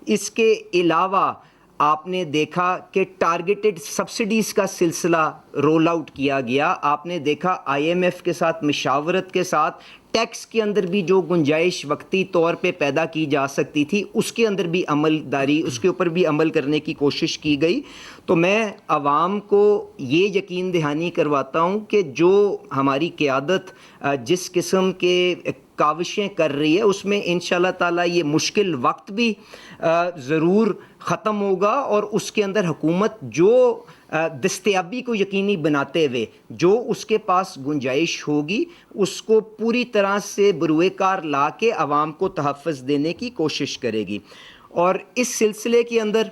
اس کے علاوہ آپ نے دیکھا کہ ٹارگیٹڈ سبسڈیز کا سلسلہ رول آؤٹ کیا گیا. آپ نے دیکھا آئی ایم ایف کے ساتھ مشاورت کے ساتھ ٹیکس کے اندر بھی جو گنجائش وقتی طور پہ پیدا کی جا سکتی تھی اس کے اندر بھی عمل داری اس کے اوپر بھی عمل کرنے کی کوشش کی گئی. تو میں عوام کو یہ یقین دہانی کرواتا ہوں کہ جو ہماری قیادت جس قسم کے کاوشیں کر رہی ہے اس میں انشاءاللہ تعالیٰ یہ مشکل وقت بھی ضرور ختم ہوگا, اور اس کے اندر حکومت جو دستیابی کو یقینی بناتے ہوئے جو اس کے پاس گنجائش ہوگی اس کو پوری طرح سے بروئے کار لا کے عوام کو تحفظ دینے کی کوشش کرے گی. اور اس سلسلے کے اندر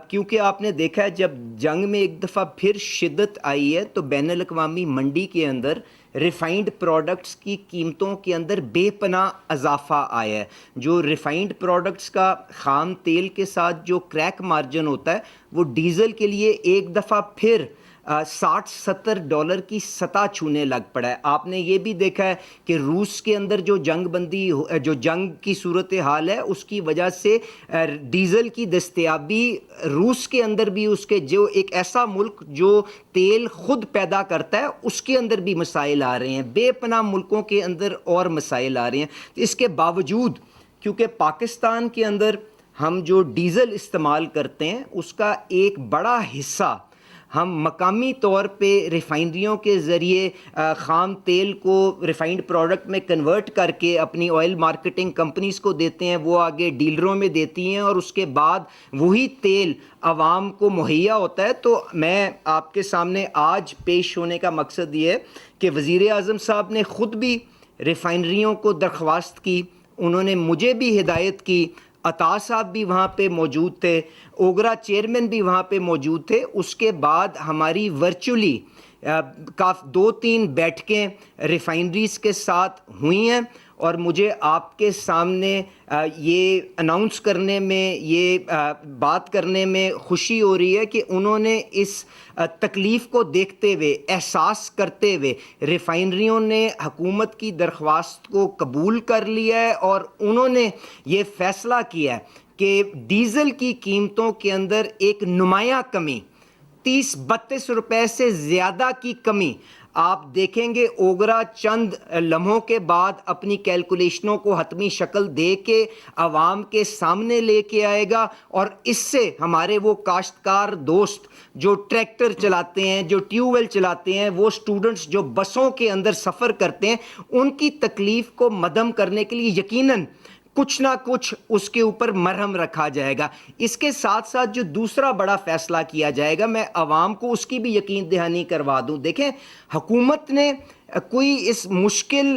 کیونکہ آپ نے دیکھا ہے جب جنگ میں ایک دفعہ پھر شدت آئی ہے تو بین الاقوامی منڈی کے اندر ریفائنڈ پروڈکٹس کی قیمتوں کے اندر بے پناہ اضافہ آیا ہے. جو ریفائنڈ پروڈکٹس کا خام تیل کے ساتھ جو کریک مارجن ہوتا ہے وہ ڈیزل کے لیے ایک دفعہ پھر $60-70 کی سطح چھونے لگ پڑا ہے. آپ نے یہ بھی دیکھا ہے کہ روس کے اندر جو جنگ بندی جو جنگ کی صورتحال ہے اس کی وجہ سے ڈیزل کی دستیابی روس کے اندر بھی اس کے جو ایک ایسا ملک جو تیل خود پیدا کرتا ہے اس کے اندر بھی مسائل آ رہے ہیں, بے پناہ ملکوں کے اندر اور مسائل آ رہے ہیں. اس کے باوجود کیونکہ پاکستان کے اندر ہم جو ڈیزل استعمال کرتے ہیں اس کا ایک بڑا حصہ ہم مقامی طور پہ ریفائنریوں کے ذریعے خام تیل کو ریفائنڈ پروڈکٹ میں کنورٹ کر کے اپنی آئل مارکیٹنگ کمپنیز کو دیتے ہیں, وہ آگے ڈیلروں میں دیتی ہیں اور اس کے بعد وہی تیل عوام کو مہیا ہوتا ہے. تو میں آپ کے سامنے آج پیش ہونے کا مقصد یہ ہے کہ وزیر اعظم صاحب نے خود بھی ریفائنریوں کو درخواست کی, انہوں نے مجھے بھی ہدایت کی, عطا صاحب بھی وہاں پہ موجود تھے, اوگرا چیئرمین بھی وہاں پہ موجود تھے. اس کے بعد ہماری ورچولی 2-3 بیٹھکیں ریفائنریز کے ساتھ ہوئی ہیں, اور مجھے آپ کے سامنے یہ اناؤنس کرنے میں یہ بات کرنے میں خوشی ہو رہی ہے کہ انہوں نے اس تکلیف کو دیکھتے ہوئے احساس کرتے ہوئے ریفائنریوں نے حکومت کی درخواست کو قبول کر لیا ہے, اور انہوں نے یہ فیصلہ کیا ہے کہ ڈیزل کی قیمتوں کے اندر ایک نمایاں کمی 30-32 روپے سے زیادہ کی کمی آپ دیکھیں گے. اوگرا چند لمحوں کے بعد اپنی کیلکولیشنوں کو حتمی شکل دے کے عوام کے سامنے لے کے آئے گا, اور اس سے ہمارے وہ کاشتکار دوست جو ٹریکٹر چلاتے ہیں, جو ٹیوب ویل چلاتے ہیں, وہ سٹوڈنٹس جو بسوں کے اندر سفر کرتے ہیں, ان کی تکلیف کو مدھم کرنے کے لیے یقیناً کچھ نہ کچھ اس کے اوپر مرہم رکھا جائے گا. اس کے ساتھ ساتھ جو دوسرا بڑا فیصلہ کیا جائے گا میں عوام کو اس کی بھی یقین دہانی کروا دوں. دیکھیں حکومت نے کوئی اس مشکل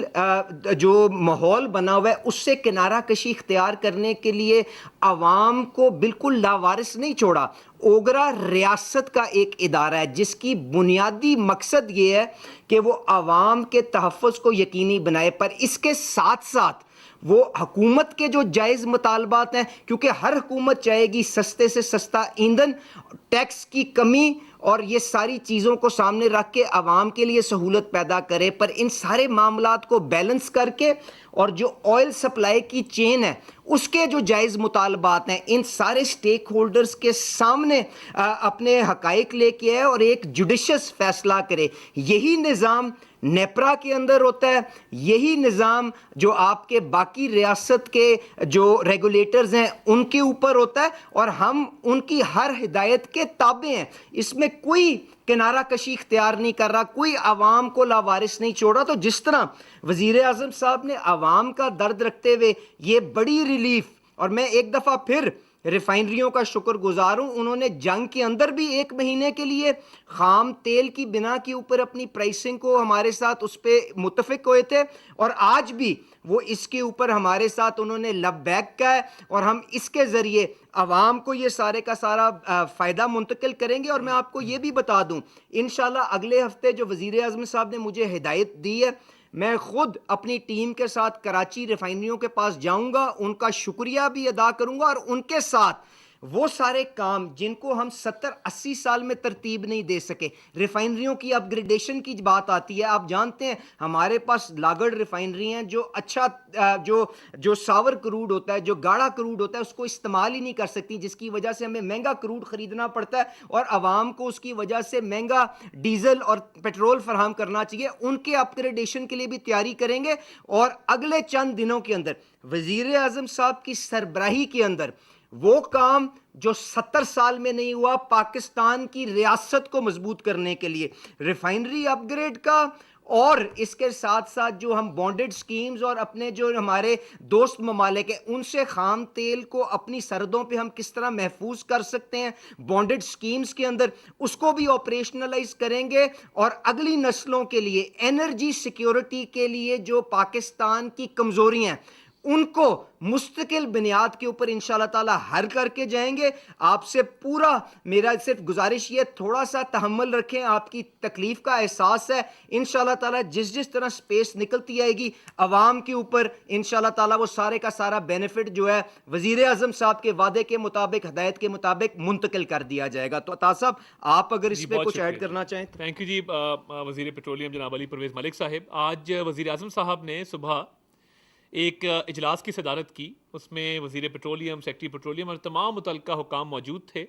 جو ماحول بنا ہوا ہے اس سے کنارہ کشی اختیار کرنے کے لیے عوام کو بالکل لاوارث نہیں چھوڑا. اوگرا ریاست کا ایک ادارہ ہے جس کی بنیادی مقصد یہ ہے کہ وہ عوام کے تحفظ کو یقینی بنائے, پر اس کے ساتھ ساتھ وہ حکومت کے جو جائز مطالبات ہیں, کیونکہ ہر حکومت چاہے گی سستے سے سستا ایندھن, ٹیکس کی کمی اور یہ ساری چیزوں کو سامنے رکھ کے عوام کے لیے سہولت پیدا کرے, پر ان سارے معاملات کو بیلنس کر کے اور جو آئل سپلائی کی چین ہے اس کے جو جائز مطالبات ہیں ان سارے سٹیک ہولڈرز کے سامنے اپنے حقائق لے کے آئے اور ایک جوڈیشس فیصلہ کرے. یہی نظام نیپرا کے اندر ہوتا ہے, یہی نظام جو آپ کے باقی ریاست کے جو ریگولیٹرز ہیں ان کے اوپر ہوتا ہے, اور ہم ان کی ہر ہدایت کے تابع ہیں. اس میں کوئی کنارہ کشی اختیار نہیں کر رہا, کوئی عوام کو لاوارث نہیں چھوڑ رہا. تو جس طرح وزیر اعظم صاحب نے عوام کا درد رکھتے ہوئے یہ بڑی ریلیف, اور میں ایک دفعہ پھر ریفائنریوں کا شکر گزار ہوں, انہوں نے جنگ کے اندر بھی 1 مہینے کے لیے خام تیل کی بنا کے اوپر اپنی پرائسنگ کو ہمارے ساتھ اس پہ متفق ہوئے تھے, اور آج بھی وہ اس کے اوپر ہمارے ساتھ انہوں نے لب بیک کا ہے, اور ہم اس کے ذریعے عوام کو یہ سارے کا سارا فائدہ منتقل کریں گے. اور میں آپ کو یہ بھی بتا دوں انشاءاللہ اگلے ہفتے جو وزیر اعظم صاحب نے مجھے ہدایت دی ہے, میں خود اپنی ٹیم کے ساتھ کراچی ریفائنریوں کے پاس جاؤں گا, ان کا شکریہ بھی ادا کروں گا, اور ان کے ساتھ وہ سارے کام جن کو ہم 70-80 سال میں ترتیب نہیں دے سکے. ریفائنریوں کی اپ گریڈیشن کی بات آتی ہے, آپ جانتے ہیں ہمارے پاس لاگڑ ریفائنری ہیں جو اچھا جو ساور کروڈ ہوتا ہے, جو گاڑھا کروڈ ہوتا ہے, اس کو استعمال ہی نہیں کر سکتی, جس کی وجہ سے ہمیں مہنگا کروڈ خریدنا پڑتا ہے اور عوام کو اس کی وجہ سے مہنگا ڈیزل اور پیٹرول فراہم کرنا چاہیے. ان کے اپ گریڈیشن کے لیے بھی تیاری کریں گے, اور اگلے چند دنوں کے اندر وزیر اعظم صاحب کی سربراہی کے اندر وہ کام جو 70 سال میں نہیں ہوا, پاکستان کی ریاست کو مضبوط کرنے کے لیے ریفائنری اپ گریڈ کا, اور اس کے ساتھ ساتھ جو ہم بانڈڈ سکیمز اور اپنے جو ہمارے دوست ممالک ہیں ان سے خام تیل کو اپنی سرحدوں پہ ہم کس طرح محفوظ کر سکتے ہیں بانڈڈ سکیمز کے اندر, اس کو بھی آپریشنلائز کریں گے. اور اگلی نسلوں کے لیے انرجی سیکیورٹی کے لیے جو پاکستان کی کمزوریاں ہیں ان کو مستقل بنیاد کے اوپر انشاءاللہ تعالی حل کر کے جائیں گے. آپ سے پورا میرا صرف گزارش یہ, تھوڑا سا تحمل رکھیں, آپ کی تکلیف کا احساس ہے, انشاءاللہ تعالی جس طرح سپیس نکلتی آئے گی عوام کے اوپر انشاءاللہ تعالی وہ سارے کا سارا بینیفٹ جو ہے وزیر اعظم صاحب کے وعدے کے مطابق, ہدایت کے مطابق منتقل کر دیا جائے گا. تو عطا صاحب آپ اگر اس پہ کچھ ایڈ کرنا چاہیں. تھینک یو جی. وزیر پیٹرولیم جناب علی پرویز ملک صاحب, آج وزیر اعظم صاحب نے صبح ایک اجلاس کی صدارت کی, اس میں وزیر پیٹرولیم, سیکرٹری پیٹرولیم اور تمام متعلقہ حکام موجود تھے,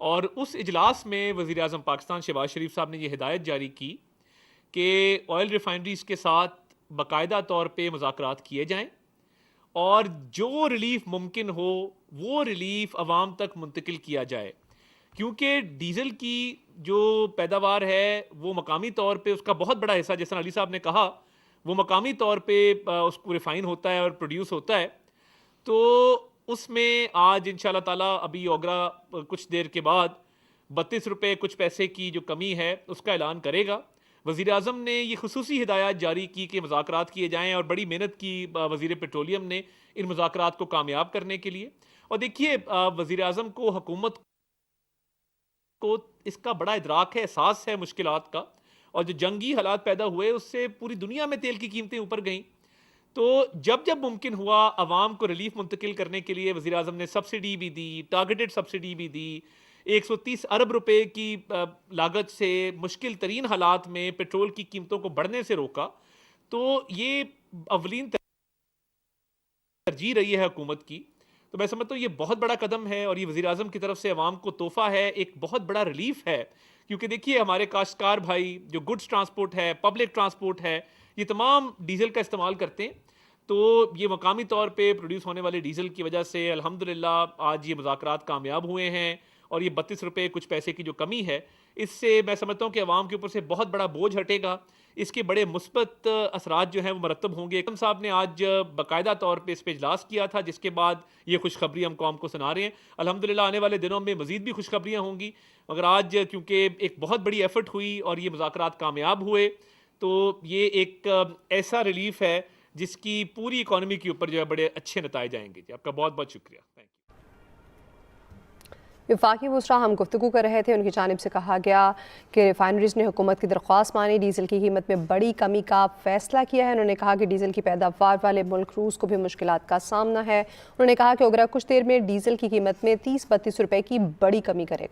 اور اس اجلاس میں وزیر اعظم پاکستان شہباز شریف صاحب نے یہ ہدایت جاری کی کہ آئل ریفائنریز کے ساتھ باقاعدہ طور پہ مذاکرات کیے جائیں اور جو ریلیف ممکن ہو وہ ریلیف عوام تک منتقل کیا جائے, کیونکہ ڈیزل کی جو پیداوار ہے وہ مقامی طور پہ اس کا بہت بڑا حصہ, جیسا علی صاحب نے کہا, وہ مقامی طور پہ اس کو ریفائن ہوتا ہے اور پروڈیوس ہوتا ہے. تو اس میں آج انشاءاللہ تعالیٰ ابھی اوگرا کچھ دیر کے بعد 32 روپے کچھ پیسے کی جو کمی ہے اس کا اعلان کرے گا. وزیر اعظم نے یہ خصوصی ہدایات جاری کی کہ مذاکرات کیے جائیں, اور بڑی محنت کی وزیر پیٹرولیم نے ان مذاکرات کو کامیاب کرنے کے لیے. اور دیکھیے وزیر اعظم کو, حکومت کو اس کا بڑا ادراک ہے, احساس ہے مشکلات کا, اور جو جنگی حالات پیدا ہوئے اس سے پوری دنیا میں تیل کی قیمتیں اوپر گئیں. تو جب ممکن ہوا عوام کو ریلیف منتقل کرنے کے لیے وزیر اعظم نے سبسڈی بھی دی, ٹارگیٹڈ سبسڈی بھی دی, 130 ارب روپے کی لاگت سے مشکل ترین حالات میں پیٹرول کی قیمتوں کو بڑھنے سے روکا. تو یہ اولین ترجیح رہی ہے حکومت کی. تو میں سمجھتا ہوں یہ بہت بڑا قدم ہے, اور یہ وزیر اعظم کی طرف سے عوام کو تحفہ ہے, ایک بہت بڑا ریلیف ہے. کیونکہ دیکھیے ہمارے کاشتکار بھائی جو گڈس ٹرانسپورٹ ہے, پبلک ٹرانسپورٹ ہے, یہ تمام ڈیزل کا استعمال کرتے ہیں. تو یہ مقامی طور پہ پروڈیوس ہونے والے ڈیزل کی وجہ سے الحمدللہ آج یہ مذاکرات کامیاب ہوئے ہیں, اور یہ 32 روپے کچھ پیسے کی جو کمی ہے اس سے میں سمجھتا ہوں کہ عوام کے اوپر سے بہت بڑا بوجھ ہٹے گا. اس کے بڑے مثبت اثرات جو ہیں وہ مرتب ہوں گے. حکم صاحب نے آج باقاعدہ طور پہ اس پہ اجلاس کیا تھا, جس کے بعد یہ خوشخبری ہم قوم کو سنا رہے ہیں. الحمدللہ آنے والے دنوں میں مزید بھی خوشخبریاں ہوں گی, مگر آج کیونکہ ایک بہت بڑی ایفرٹ ہوئی اور یہ مذاکرات کامیاب ہوئے, تو یہ ایک ایسا ریلیف ہے جس کی پوری اکانومی کے اوپر جو ہے بڑے اچھے نتائج آئیں گے. جی آپ کا بہت بہت شکریہ. Thank you. وفاقی وزراء ہم گفتگو کر رہے تھے, ان کی جانب سے کہا گیا کہ ریفائنریز نے حکومت کی درخواست مانی, ڈیزل کی قیمت میں بڑی کمی کا فیصلہ کیا ہے. انہوں نے کہا کہ ڈیزل کی پیداوار والے ملک روس کو بھی مشکلات کا سامنا ہے. انہوں نے کہا کہ اوگرا کچھ دیر میں ڈیزل کی قیمت میں 30-32 روپے کی بڑی کمی کرے گا.